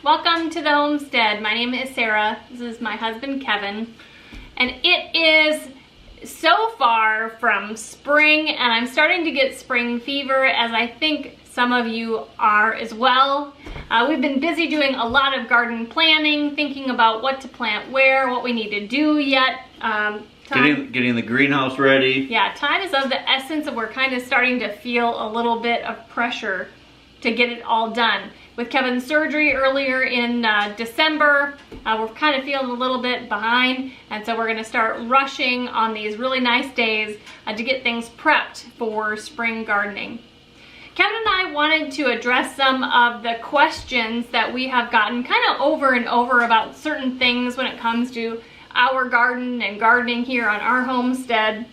Welcome to the homestead. My name is Sarah. This is my husband Kevin. And it is so far from spring, and I'm starting to get spring fever, as I think some of you are as well. We've been busy doing a lot of garden planning, thinking about what to plant where, what we need to do yet. Getting the greenhouse ready. Yeah, time is of the essence, and we're kind of starting to feel a little bit of pressure to get it all done. With Kevin's surgery earlier in December, we're kind of feeling a little bit behind, and so we're going to start rushing on these really nice days to get things prepped for spring gardening. Kevin and I wanted to address some of the questions that we have gotten kind of over and over about certain things when it comes to our garden and gardening here on our homestead.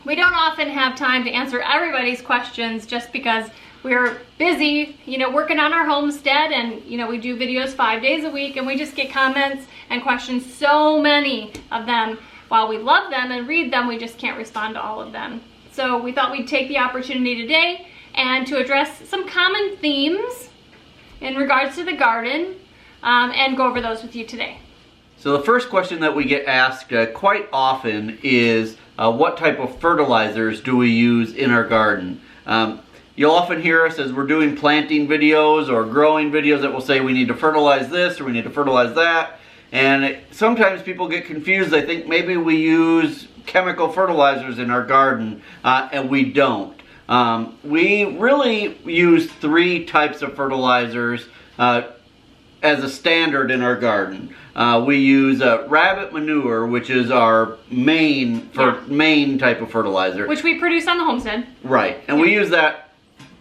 We don't often have time to answer everybody's questions just because we're busy, working on our homestead, and we do videos 5 days a week, and we just get comments and questions, so many of them. While we love them and read them, we just can't respond to all of them. So we thought we'd take the opportunity today and to address some common themes in regards to the garden and go over those with you today. So the first question that we get asked quite often is what type of fertilizers do we use in our garden? You'll often hear us as we're doing planting videos or growing videos that will say we need to fertilize this or we need to fertilize that. And sometimes people get confused. They think maybe we use chemical fertilizers in our garden, and we don't. We really use 3 types of fertilizers as a standard in our garden. We use rabbit manure, which is our main type of fertilizer. Which we produce on the homestead. Right, and we use that,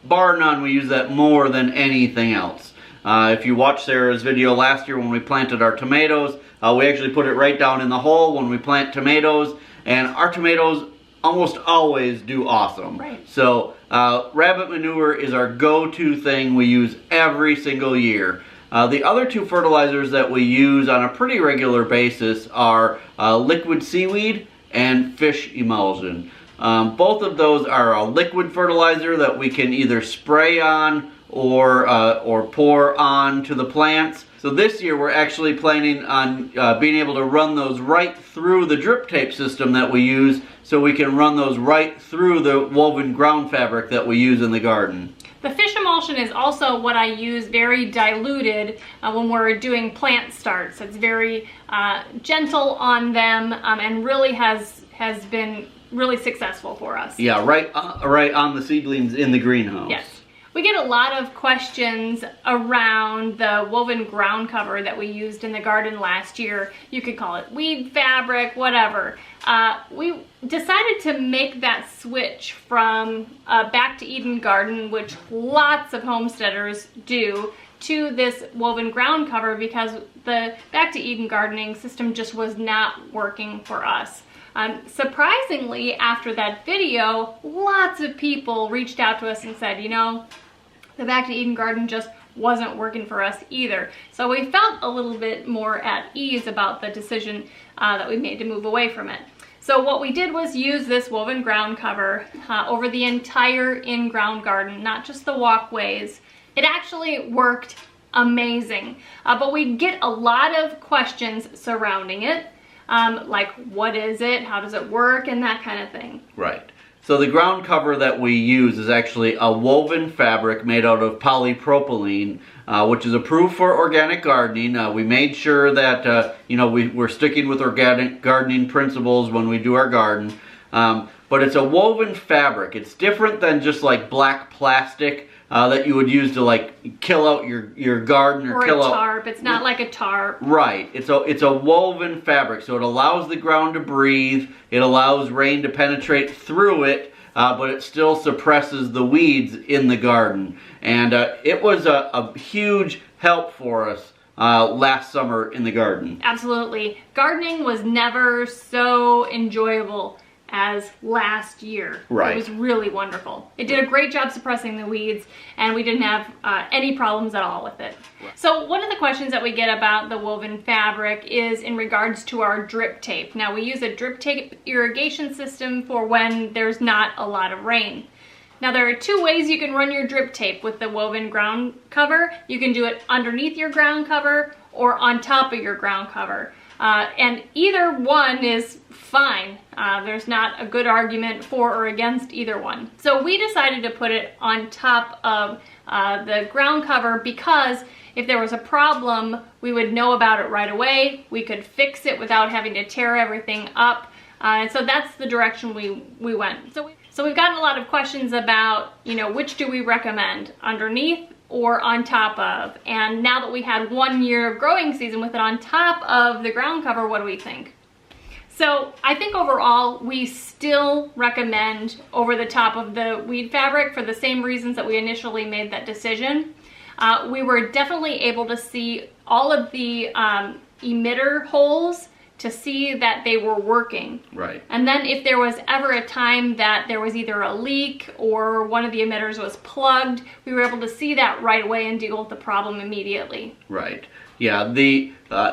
bar none, we use that more than anything else. If you watched Sarah's video last year when we planted our tomatoes, we actually put it right down in the hole when we plant tomatoes, and our tomatoes almost always do awesome. Right. So rabbit manure is our go-to thing we use every single year. The other 2 fertilizers that we use on a pretty regular basis are liquid seaweed and fish emulsion. Both of those are a liquid fertilizer that we can either spray on or pour on to the plants. So this year we're actually planning on being able to run those right through the drip tape system that we use, so we can run those right through the woven ground fabric that we use in the garden. The fish emulsion is also what I use very diluted when we're doing plant starts. It's very gentle on them and really has been really successful for us. Yeah, right on the seedlings in the greenhouse. Yes. We get a lot of questions around the woven ground cover that we used in the garden last year. You could call it weed fabric, whatever. We decided to make that switch from Back to Eden garden, which lots of homesteaders do, to this woven ground cover because the Back to Eden gardening system just was not working for us. Surprisingly, after that video, lots of people reached out to us and said, the Back to Eden garden just wasn't working for us either. So we felt a little bit more at ease about the decision that we made to move away from it. So what we did was use this woven ground cover over the entire in-ground garden, not just the walkways. It actually worked amazing, but we get a lot of questions surrounding it. Like, what is it, how does it work, and that kind of thing. Right. So the ground cover that we use is actually a woven fabric made out of polypropylene, which is approved for organic gardening. We made sure that we're sticking with organic gardening principles when we do our garden. But it's a woven fabric. It's different than just like black plastic that you would use to kill out your garden or kill out. Or a tarp. It's not like a tarp. Right. It's a woven fabric, so it allows the ground to breathe. It allows rain to penetrate through it, but it still suppresses the weeds in the garden. And it was a huge help for us last summer in the garden. Absolutely. Gardening was never so enjoyable as last year. Right. It was really wonderful. It did a great job suppressing the weeds, and we didn't have any problems at all with it. Right. So one of the questions that we get about the woven fabric is in regards to our drip tape. Now we use a drip tape irrigation system for when there's not a lot of rain. Now there are two ways you can run your drip tape with the woven ground cover. You can do it underneath your ground cover or on top of your ground cover. And either one is fine. There's not a good argument for or against either one. So we decided to put it on top of the ground cover because if there was a problem, we would know about it right away. We could fix it without having to tear everything up. And so that's the direction we went. So we've gotten a lot of questions about, you know, which do we recommend, underneath or on top of? And now that we had 1 year of growing season with it on top of the ground cover, what do we think? So I think overall, we still recommend over the top of the weed fabric for the same reasons that we initially made that decision. We were definitely able to see all of the emitter holes to see that they were working. Right. And then if there was ever a time that there was either a leak or one of the emitters was plugged, we were able to see that right away and deal with the problem immediately. Right. Yeah,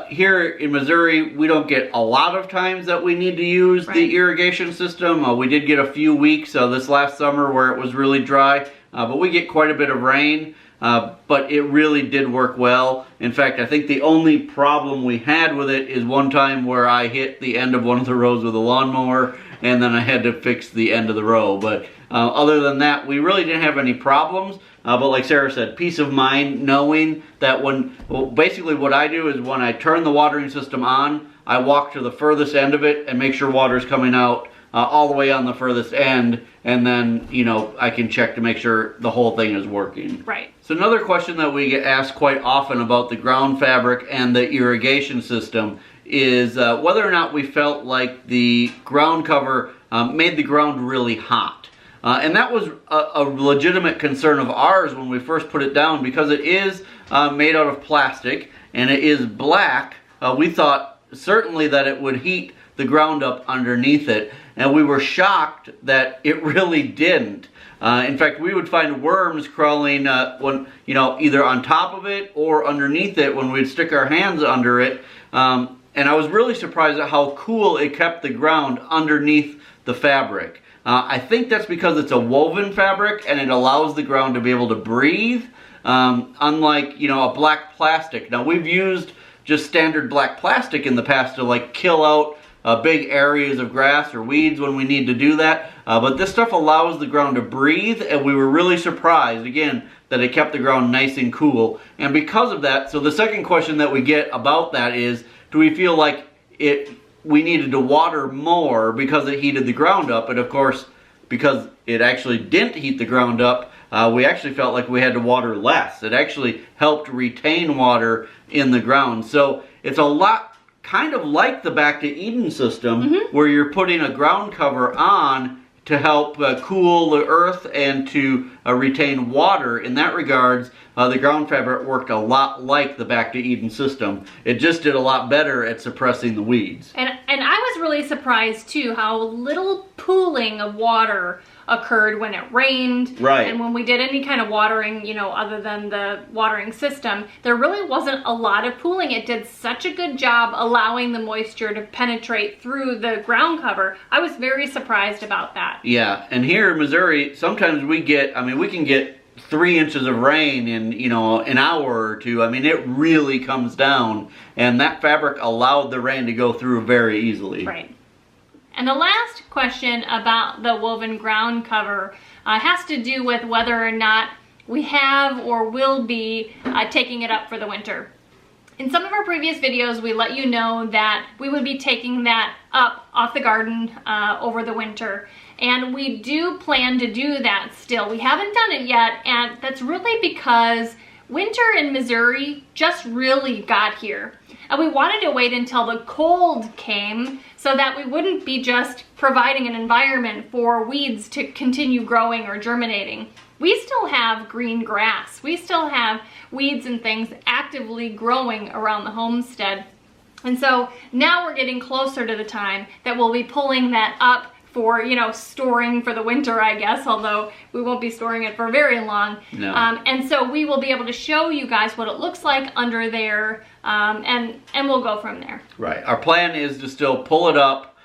here in Missouri, we don't get a lot of times that we need to use the irrigation system. We did get a few weeks this last summer where it was really dry, but we get quite a bit of rain. But it really did work well. In fact, I think the only problem we had with it is one time where I hit the end of one of the rows with a lawnmower, and then I had to fix the end of the row. But other than that, we really didn't have any problems. But like Sarah said, peace of mind knowing that basically what I do is when I turn the watering system on, I walk to the furthest end of it and make sure water's coming out all the way on the furthest end, and then, you know, I can check to make sure the whole thing is working. Right. So another question that we get asked quite often about the ground fabric and the irrigation system is whether or not we felt like the ground cover made the ground really hot. And that was a legitimate concern of ours when we first put it down, because it is made out of plastic and it is black. We thought certainly that it would heat the ground up underneath it, and we were shocked that it really didn't. In fact, we would find worms crawling when, you know, either on top of it or underneath it when we'd stick our hands under it. And I was really surprised at how cool it kept the ground underneath the fabric. I think that's because it's a woven fabric and it allows the ground to be able to breathe, unlike, you know, a black plastic. Now, we've used just standard black plastic in the past to like kill out big areas of grass or weeds when we need to do that. But this stuff allows the ground to breathe, and we were really surprised, again, that it kept the ground nice and cool. And because of that, so the second question that we get about that is, do we feel like we needed to water more because it heated the ground up? And of course, because it actually didn't heat the ground up, we actually felt like we had to water less. It actually helped retain water in the ground. So it's a lot kind of like the Back to Eden system, where you're putting a ground cover on to help cool the earth and to retain water. In that regards, the ground fabric worked a lot like the Back to Eden system. It just did a lot better at suppressing the weeds. And I was really surprised too how little pooling of water occurred when it rained. Right. And when we did any kind of watering, you know, other than the watering system, there really wasn't a lot of pooling. It did such a good job allowing the moisture to penetrate through the ground cover. I was very surprised about that. Yeah, and here in Missouri, sometimes we can get 3 inches of rain in, you know, an hour or two. I mean, it really comes down, and that fabric allowed the rain to go through very easily. Right. And the last question about the woven ground cover has to do with whether or not we have or will be taking it up for the winter. In some of our previous videos, we let you know that we would be taking that up off the garden over the winter. And we do plan to do that still. We haven't done it yet, and that's really because winter in Missouri just really got here. And we wanted to wait until the cold came so that we wouldn't be just providing an environment for weeds to continue growing or germinating. We still have green grass. We still have weeds and things actively growing around the homestead. And so now we're getting closer to the time that we'll be pulling that up for, you know, storing for the winter, I guess, although we won't be storing it for very long. No. And so we will be able to show you guys what it looks like under there, and we'll go from there. Right. Our plan is to still pull it up,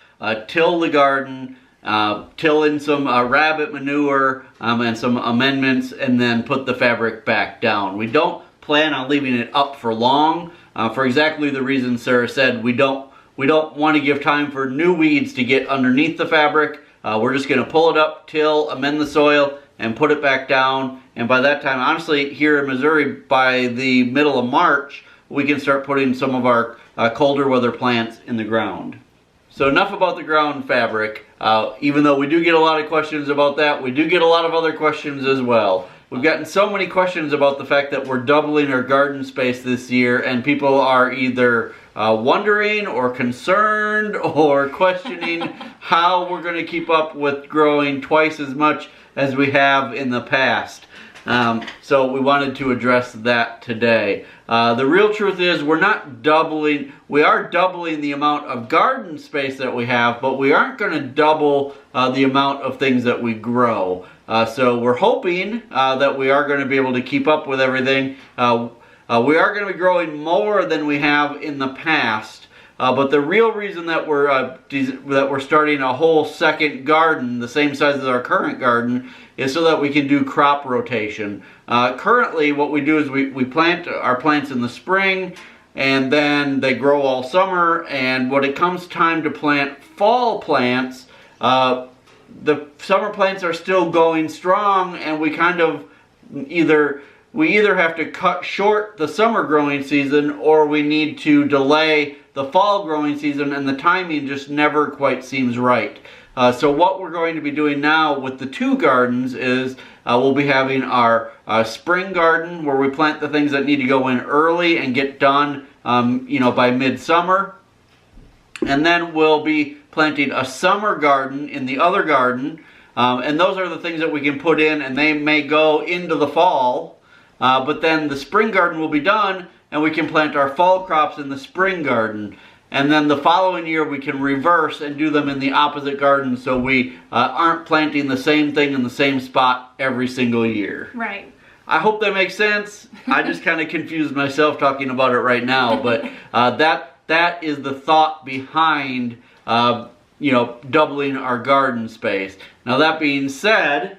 till the garden, till in some rabbit manure and some amendments, and then put the fabric back down. We don't plan on leaving it up for long, for exactly the reason Sarah said. We don't want to give time for new weeds to get underneath the fabric. We're just going to pull it up, till, amend the soil, and put it back down. And by that time, honestly, here in Missouri, by the middle of March, we can start putting some of our colder weather plants in the ground. So enough about the ground fabric. Even though we do get a lot of questions about that, we do get a lot of other questions as well. We've gotten so many questions about the fact that we're doubling our garden space this year, and people are either wondering or concerned or questioning how we're going to keep up with growing twice as much as we have in the past. So we wanted to address that today. The real truth is we're not doubling. We are doubling the amount of garden space that we have, but we aren't going to double the amount of things that we grow. So we're hoping that we are going to be able to keep up with everything. We are going to be growing more than we have in the past. But the real reason that we're starting a whole second garden, the same size as our current garden, is so that we can do crop rotation. Currently, what we do is we plant our plants in the spring, and then they grow all summer. And when it comes time to plant fall plants, the summer plants are still going strong, and we kind of either have to cut short the summer growing season, or we need to delay the fall growing season, and the timing just never quite seems right. So what we're going to be doing now with the two gardens is we'll be having our spring garden, where we plant the things that need to go in early and get done by midsummer. And then we'll be planting a summer garden in the other garden. And those are the things that we can put in, and they may go into the fall. But then the spring garden will be done, and we can plant our fall crops in the spring garden. And then the following year we can reverse and do them in the opposite garden, so we aren't planting the same thing in the same spot every single year. Right. I hope that makes sense. I just kind of confused myself talking about it right now, but that is the thought behind doubling our garden space. Now, that being said,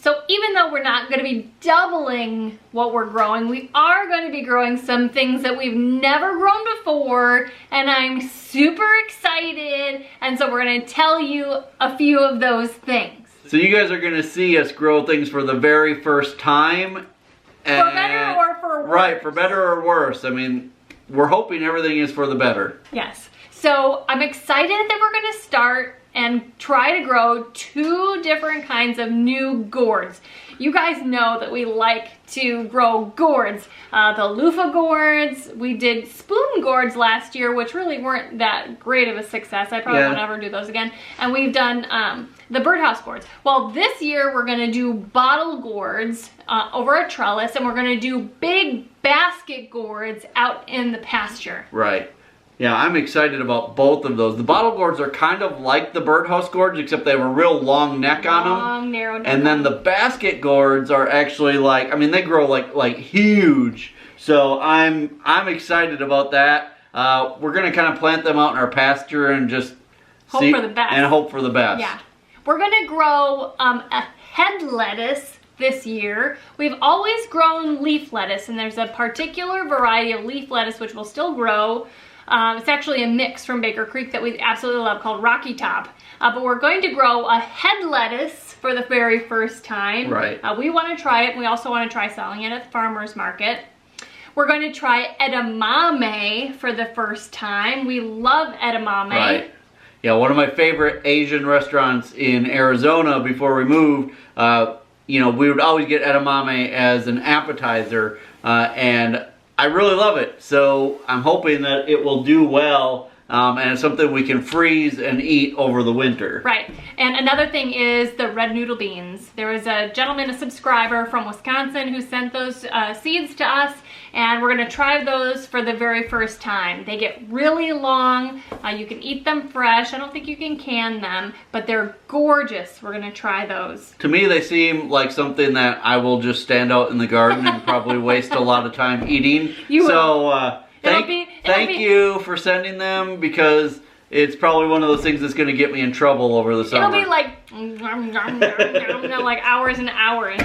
so even though we're not going to be doubling what we're growing, we are going to be growing some things that we've never grown before, and I'm super excited, and so we're going to tell you a few of those things. So you guys are going to see us grow things for the very first time. For better or for worse. Right, for better or worse. I mean, we're hoping everything is for the better. Yes. So I'm excited that we're going to start and try to grow 2 different kinds of new gourds. You guys know that we like to grow gourds. The loofah gourds, we did spoon gourds last year, which really weren't that great of a success. I probably won't ever do those again. And we've done the birdhouse gourds. Well, this year we're gonna do bottle gourds over a trellis, and we're gonna do big basket gourds out in the pasture. Right. Yeah, I'm excited about both of those. The bottle gourds are kind of like the birdhouse gourds, except they have a real long neck on them. Long, narrow neck. And then the basket gourds are actually they grow like huge. So I'm excited about that. We're gonna kind of plant them out in our pasture and just hope for the best. And hope for the best. Yeah, we're gonna grow a head lettuce this year. We've always grown leaf lettuce, and there's a particular variety of leaf lettuce which will still grow. It's actually a mix from Baker Creek that we absolutely love called Rocky Top. But we're going to grow a head lettuce for the very first time. Right. We want to try it, and we also want to try selling it at the farmer's market. We're going to try edamame for the first time. We love edamame. Right. Yeah, one of my favorite Asian restaurants in Arizona before we moved, we would always get edamame as an appetizer, and I really love it, so I'm hoping that it will do well, and it's something we can freeze and eat over the winter. Right, and another thing is the red noodle beans. There was a gentleman, a subscriber from Wisconsin, who sent those seeds to us, and we're going to try those for the very first time. They get really long. You can eat them fresh. I don't think you can can them, but they're gorgeous. We're going to try those. To me, they seem like something that I will just stand out in the garden and probably waste a lot of time eating. You will. So thank you for sending them, because it's probably one of those things that's going to get me in trouble over the summer. It'll be like, like hours and hours.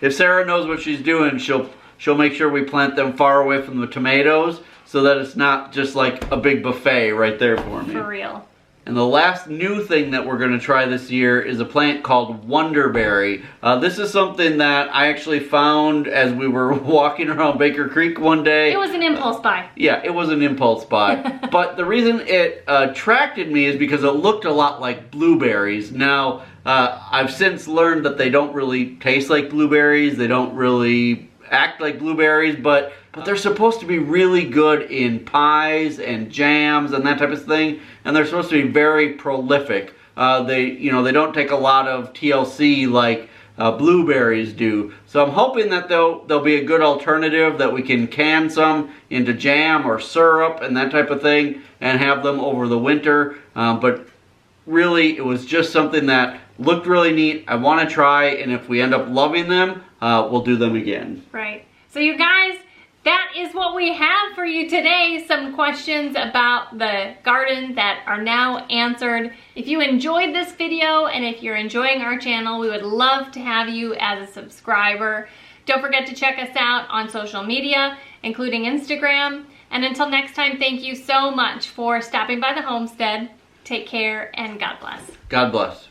If Sarah knows what she's doing, she'll make sure we plant them far away from the tomatoes so that it's not just like a big buffet right there for me. For real. And the last new thing that we're going to try this year is a plant called Wonderberry. This is something that I actually found as we were walking around Baker Creek one day. It was an impulse buy. Yeah, it was an impulse buy. But the reason it attracted me is because it looked a lot like blueberries. Now, I've since learned that they don't really taste like blueberries. They don't really act like blueberries, but they're supposed to be really good in pies and jams and that type of thing, and they're supposed to be very prolific. They don't take a lot of TLC like blueberries do. So I'm hoping that they'll be a good alternative, that we can can some into jam or syrup and that type of thing and have them over the winter. But really, it was just something that looked really neat. I want to try, and if we end up loving them, we'll do them again. Right. So you guys, that is what we have for you today. Some questions about the garden that are now answered. If you enjoyed this video and if you're enjoying our channel, we would love to have you as a subscriber. Don't forget to check us out on social media, including Instagram. And until next time, thank you so much for stopping by the homestead. Take care and God bless. God bless.